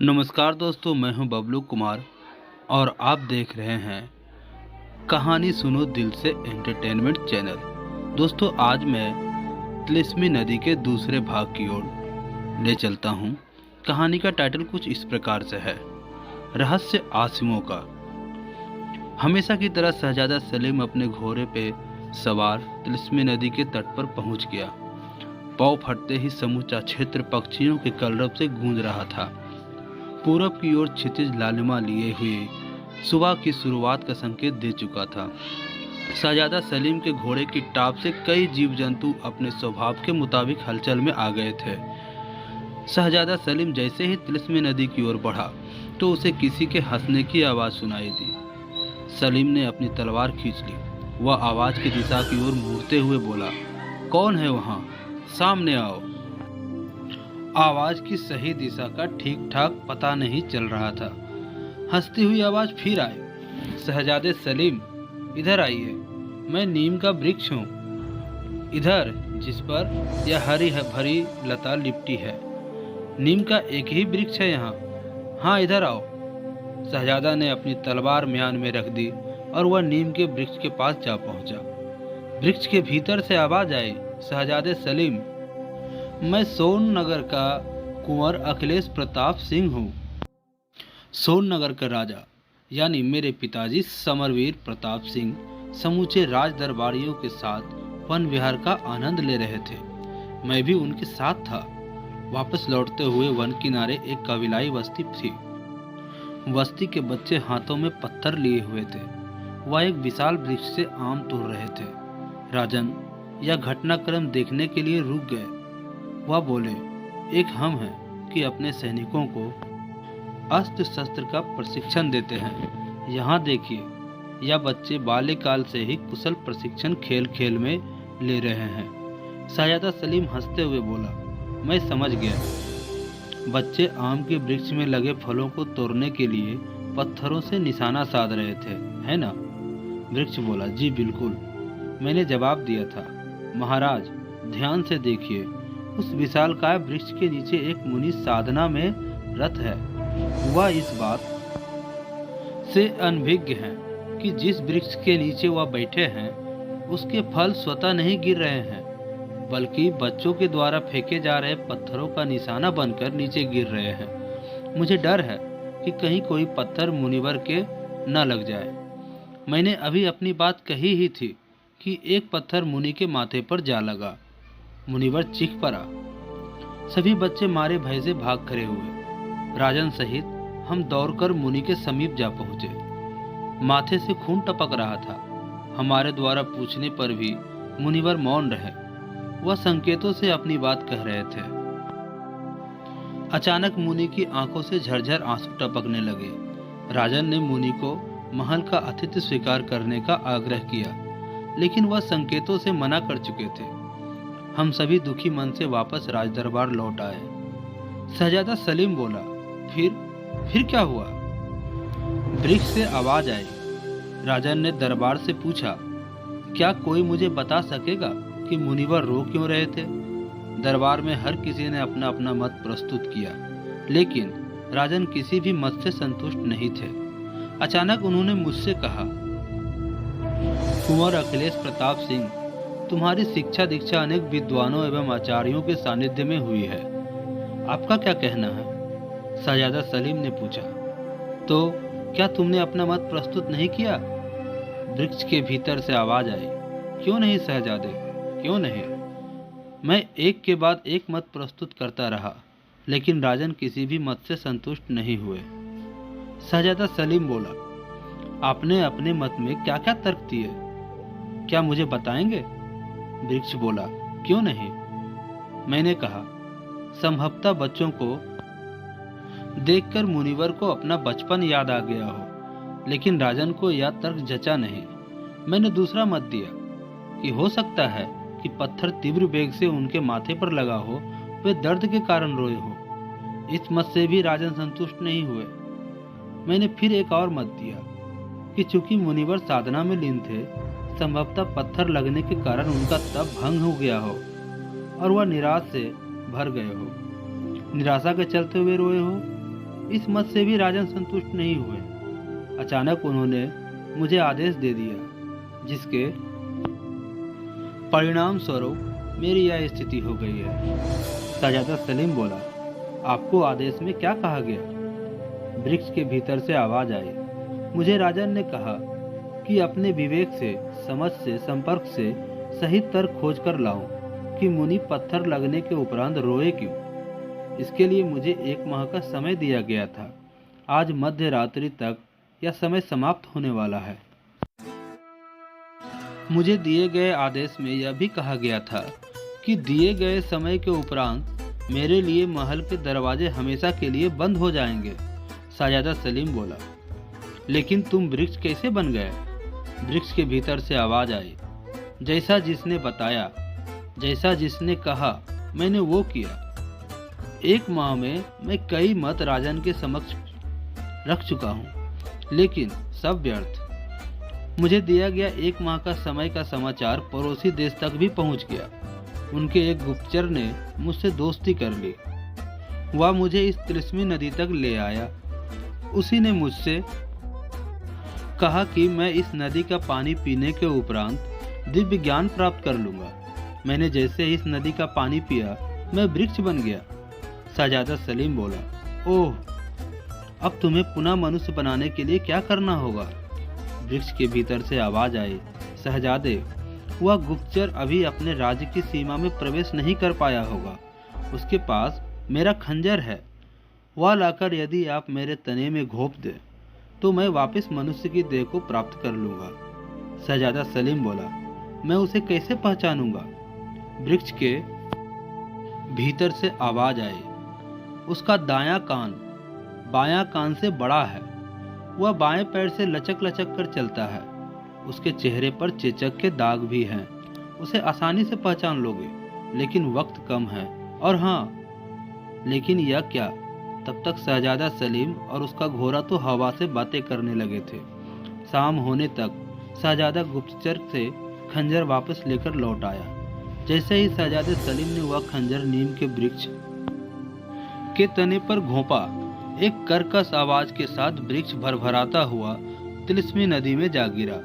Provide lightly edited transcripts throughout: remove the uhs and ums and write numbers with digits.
नमस्कार दोस्तों, मैं हूं बबलू कुमार और आप देख रहे हैं कहानी सुनो दिल से एंटरटेनमेंट चैनल। दोस्तों, आज मैं तिलिस्मी नदी के दूसरे भाग की ओर ले चलता हूं। कहानी का टाइटल कुछ इस प्रकार से है, रहस्य आसिमों का। हमेशा की तरह शहजादा सलीम अपने घोड़े पे सवार तिलिस्मी नदी के तट पर पहुंच गया। पाँव फटते ही समूचा क्षेत्र पक्षियों के कलरव से गूंज रहा था। पूरब की ओर क्षितिज लालिमा लिए हुए सुबह की शुरुआत का संकेत दे चुका था। शहजादा सलीम के घोड़े की टाप से कई जीव जंतु अपने स्वभाव के मुताबिक हलचल में आ गए थे। शहजादा सलीम जैसे ही तिलिस्मी नदी की ओर बढ़ा तो उसे किसी के हंसने की आवाज़ सुनाई दी। सलीम ने अपनी तलवार खींच ली। वह आवाज़ की दिशा की ओर मुड़ते हुए बोला, कौन है वहाँ? सामने आओ। आवाज की सही दिशा का ठीक ठाक पता नहीं चल रहा था। हंसती हुई आवाज फिर आई, शहजादे सलीम, इधर आइए, मैं नीम का वृक्ष हूँ, इधर जिस पर यह हरी भरी लता लिपटी है। नीम का एक ही वृक्ष है यहाँ। हाँ, इधर आओ। शहजादा ने अपनी तलवार म्यान में रख दी और वह नीम के वृक्ष के पास जा पहुंचा। वृक्ष के भीतर से आवाज आई, शहजादे सलीम, मैं सोननगर का कुंवर अखिलेश प्रताप सिंह हूँ। सोननगर का राजा यानी मेरे पिताजी समरवीर प्रताप सिंह समूचे राज दरबारियों के साथ वन विहार का आनंद ले रहे थे। मैं भी उनके साथ था। वापस लौटते हुए वन किनारे एक कबीलाई बस्ती थी। बस्ती के बच्चे हाथों में पत्थर लिए हुए थे। वह एक विशाल वृक्ष से आम तोड़ रहे थे। राजन यह घटनाक्रम देखने के लिए रुक गए। वह बोले, एक हम हैं कि अपने सैनिकों को अस्त्र शस्त्र का प्रशिक्षण देते हैं। यहाँ देखिए, यह बच्चे बाल्यकाल से ही कुशल प्रशिक्षण खेल खेल में ले रहे हैं। शहजादा सलीम हंसते हुए बोला, मैं समझ गया। बच्चे आम के वृक्ष में लगे फलों को तोड़ने के लिए पत्थरों से निशाना साध रहे थे, है ना? वृक्ष बोला, जी बिल्कुल। मैंने जवाब दिया था, महाराज ध्यान से देखिए, उस विशालकाय वृक्ष के नीचे एक मुनि साधना में रत है। वह इस बात से अनभिज्ञ है कि जिस वृक्ष के नीचे वह बैठे हैं उसके फल स्वतः नहीं गिर रहे हैं, बल्कि बच्चों के द्वारा फेंके जा रहे पत्थरों का निशाना बनकर नीचे गिर रहे हैं। मुझे डर है कि कहीं कोई पत्थर मुनिवर के न लग जाए। मैंने अभी अपनी बात कही ही थी कि एक पत्थर मुनि के माथे पर जा लगा। मुनिवर चीख पड़ा। सभी बच्चे मारे भय से भाग खड़े हुए। राजन सहित हम दौड़कर मुनि के समीप जा पहुंचे। माथे से खून टपक रहा था। हमारे द्वारा पूछने पर भी मुनिवर मौन रहे। वह संकेतों से अपनी बात कह रहे थे। अचानक मुनि की आंखों से झरझर आंसू टपकने लगे। राजन ने मुनि को महल का अतिथि स्वीकार करने का आग्रह किया, लेकिन वह संकेतों से मना कर चुके थे। हम सभी दुखी मन से वापस राजदरबार लौट आए। शहजादा सलीम बोला, फिर क्या हुआ? वृक्ष से आवाज आई। राजन ने दरबार से पूछा, क्या कोई मुझे बता सकेगा कि मुनिवर रो क्यों रहे थे? दरबार में हर किसी ने अपना अपना मत प्रस्तुत किया, लेकिन राजन किसी भी मत से संतुष्ट नहीं थे। अचानक उन्होंने मुझसे कहा, कुंवर अखिलेश प्रताप सिंह, तुम्हारी शिक्षा दीक्षा अनेक विद्वानों एवं आचार्यों के सानिध्य में हुई है। आपका क्या कहना है? शहजादा सलीम ने पूछा। तो क्या तुमने अपना मत प्रस्तुत नहीं किया? वृक्ष के भीतर से आवाज आई, क्यों नहीं शहजादे, क्यों नहीं? मैं एक के बाद एक मत प्रस्तुत करता रहा, लेकिन राजन किसी भी मत से संतुष्ट नहीं हुए। शहजादा सलीम बोला, आपने अपने मत में क्या क्या तर्क दिए, क्या मुझे बताएंगे? वृक्ष बोला, क्यों नहीं? मैंने कहा, संभवतः बच्चों को देखकर मुनिवर को अपना बचपन याद आ गया हो, लेकिन राजन को यह तर्क जचा नहीं। मैंने दूसरा मत दिया कि हो सकता है कि पत्थर तीव्र वेग से उनके माथे पर लगा हो, वे दर्द के कारण रोए हो। इस मत से भी राजन संतुष्ट नहीं हुए। मैंने फिर एक और मत दिया कि चूंकि मुनिवर साधना में लीन थे, संभवतः पत्थर लगने के कारण उनका तप भंग हो गया हो और वह निराश से भर गए हो, निराशा के चलते हुए रोए हो। इस मत से भी राजन संतुष्ट नहीं हुए। अचानक उन्होंने मुझे आदेश दे दिया, जिसके परिणाम स्वरूप मेरी यह स्थिति हो गई है। शहजादा सलीम बोला, आपको आदेश में क्या कहा गया? वृक्ष के भीतर से आवाज आई। मुझे राजन ने कहा कि अपने विवेक से, समझ से, संपर्क से सही तर्क खोज कर लाऊं कि मुनि पत्थर लगने के उपरांत रोए क्यों। इसके लिए मुझे 1 माह का समय दिया गया था। आज मध्य रात्रि तक यह समय समाप्त होने वाला है। मुझे दिए गए आदेश में यह भी कहा गया था कि दिए गए समय के उपरांत मेरे लिए महल के दरवाजे हमेशा के लिए बंद हो जाएंगे। शहजादा सलीम बोला, लेकिन तुम वृक्ष कैसे बन गए? वृक्ष के भीतर से आवाज आई, जैसा जिसने बताया, जैसा जिसने कहा, मैंने वो किया। 1 माह में मैं कई मत राजन के समक्ष रख चुका हूँ, लेकिन सब व्यर्थ। मुझे दिया गया 1 माह का समय का समाचार पड़ोसी देश तक भी पहुँच गया। उनके एक गुप्तचर ने मुझसे दोस्ती कर ली। वह मुझे इस तिलिस्मी नदी तक ले आया। उसी ने मुझसे कहा कि मैं इस नदी का पानी पीने के उपरांत दिव्य ज्ञान प्राप्त कर लूंगा। मैंने जैसे इस नदी का पानी पिया, मैं वृक्ष बन गया। शहजादा सलीम बोला, ओह, अब तुम्हें पुनः मनुष्य बनाने के लिए क्या करना होगा? वृक्ष के भीतर से आवाज आई, शहजादे, वह गुप्तचर अभी अपने राज्य की सीमा में प्रवेश नहीं कर पाया होगा। उसके पास मेरा खंजर है। वह लाकर यदि आप मेरे तने में घोंप दे तो मैं वापस मनुष्य की देह को प्राप्त कर लूंगा। शहजादा सलीम बोला, मैं उसे कैसे पहचानूंगा? वृक्ष के भीतर से आवाज आई, उसका दायां कान बायां कान से बड़ा है। वह बाएं पैर से लचक लचक कर चलता है। उसके चेहरे पर चेचक के दाग भी हैं। उसे आसानी से पहचान लोगे, लेकिन वक्त कम है। और हाँ, लेकिन यह क्या? तब तक शहजादा सलीम और उसका घोड़ा तो हवा से बातें करने लगे थे। शाम होने तक शहजादा गुप्तचर से खंजर वापस लेकर लौट आया। जैसे ही शहजादे सलीम ने वह खंजर नीम के वृक्ष के तने पर घोंपा, एक कर्कश आवाज के साथ वृक्ष भरभराता हुआ तिलिस्मी नदी में जा गिरा।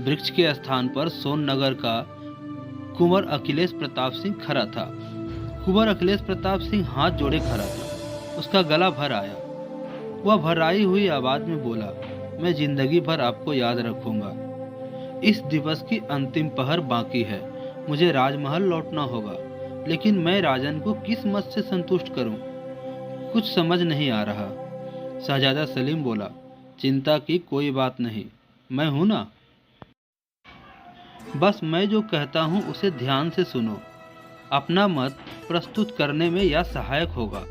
वृक्ष के स्थान पर सोननगर का कुंवर अखिलेश प्रताप सिंह खड़ा था। कुंवर अखिलेश प्रताप सिंह हाथ जोड़े खड़ा था। उसका गला भर आया। वह भराई हुई आवाज में बोला, मैं जिंदगी भर आपको याद रखूंगा। इस दिवस की अंतिम पहर बाकी है। मुझे राजमहल लौटना होगा, लेकिन मैं राजन को किस मत से संतुष्ट करूं? कुछ समझ नहीं आ रहा। शहजादा सलीम बोला, चिंता की कोई बात नहीं, मैं हूं ना। बस मैं जो कहता हूं उसे ध्यान से सुनो। अपना मत प्रस्तुत करने में यह सहायक होगा।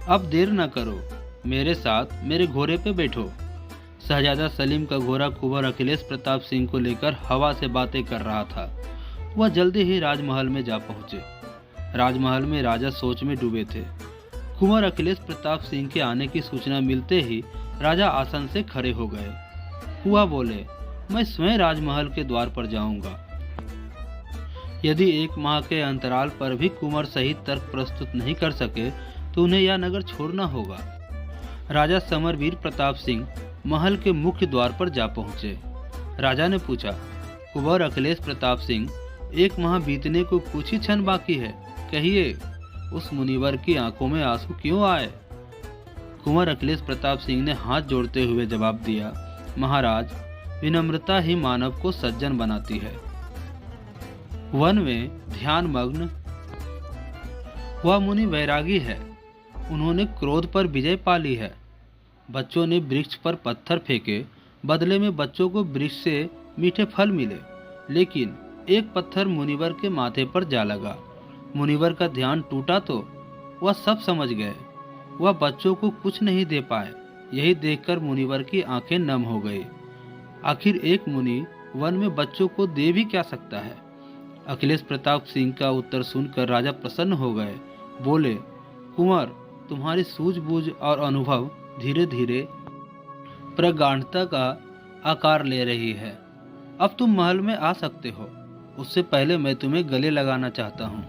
अब देर न करो, मेरे साथ मेरे घोड़े पे बैठो। शहजादा सलीम का घोड़ा कुंवर अखिलेश प्रताप सिंह को लेकर हवा से बातें कर रहा था। वह जल्दी ही राजमहल में जा पहुंचे। राजमहल में राजा सोच में डूबे थे। कुंवर अखिलेश प्रताप सिंह के आने की सूचना मिलते ही राजा आसन से खड़े हो गए। वह बोले, मैं स्वयं राजमहल के द्वार पर जाऊंगा। यदि 1 माह के अंतराल पर भी कुंवर सही तर्क प्रस्तुत नहीं कर सके तो उन्हें यह नगर छोड़ना होगा। राजा समरवीर प्रताप सिंह महल के मुख्य द्वार पर जा पहुंचे। राजा ने पूछा, कुंवर अखिलेश प्रताप सिंह, 1 माह बीतने को कुछ ही क्षण बाकी है, कहिए उस मुनिवर की आंखों में आंसू क्यों आए? कुंवर अखिलेश प्रताप सिंह ने हाथ जोड़ते हुए जवाब दिया, महाराज, विनम्रता ही मानव को सज्जन बनाती है। वन में ध्यान मग्न वह मुनि वैरागी है। उन्होंने क्रोध पर विजय पा ली है। बच्चों ने वृक्ष पर पत्थर फेंके, बदले में बच्चों को वृक्ष से मीठे फल मिले, लेकिन एक पत्थर मुनिवर के माथे पर जा लगा। मुनिवर का ध्यान टूटा तो वह सब समझ गए। वह बच्चों को कुछ नहीं दे पाए। यही देखकर मुनिवर की आंखें नम हो गई। आखिर एक मुनि वन में बच्चों को दे भी क्या सकता है? अखिलेश प्रताप सिंह का उत्तर सुनकर राजा प्रसन्न हो गए। बोले, कुंवर, तुम्हारी सूझबूझ और अनुभव धीरे धीरे प्रगाढ़ता का आकार ले रही है। अब तुम महल में आ सकते हो। उससे पहले मैं तुम्हें गले लगाना चाहता हूँ।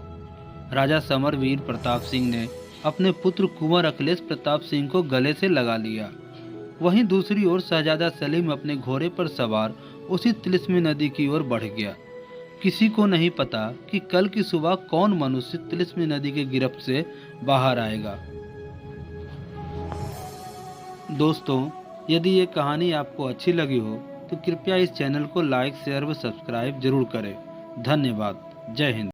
राजा समरवीर प्रताप सिंह ने अपने पुत्र कुंवर अखिलेश प्रताप सिंह को गले से लगा लिया। वहीं दूसरी ओर शहजादा सलीम अपने घोड़े पर सवार उसी तिलिस्मी नदी की ओर बढ़ गया। किसी को नहीं पता कि कल की सुबह कौन मनुष्य तिलिस्मी नदी के गिरफ्त से बाहर आएगा। दोस्तों, यदि ये कहानी आपको अच्छी लगी हो तो कृपया इस चैनल को लाइक, शेयर व सब्सक्राइब जरूर करें। धन्यवाद। जय हिंद।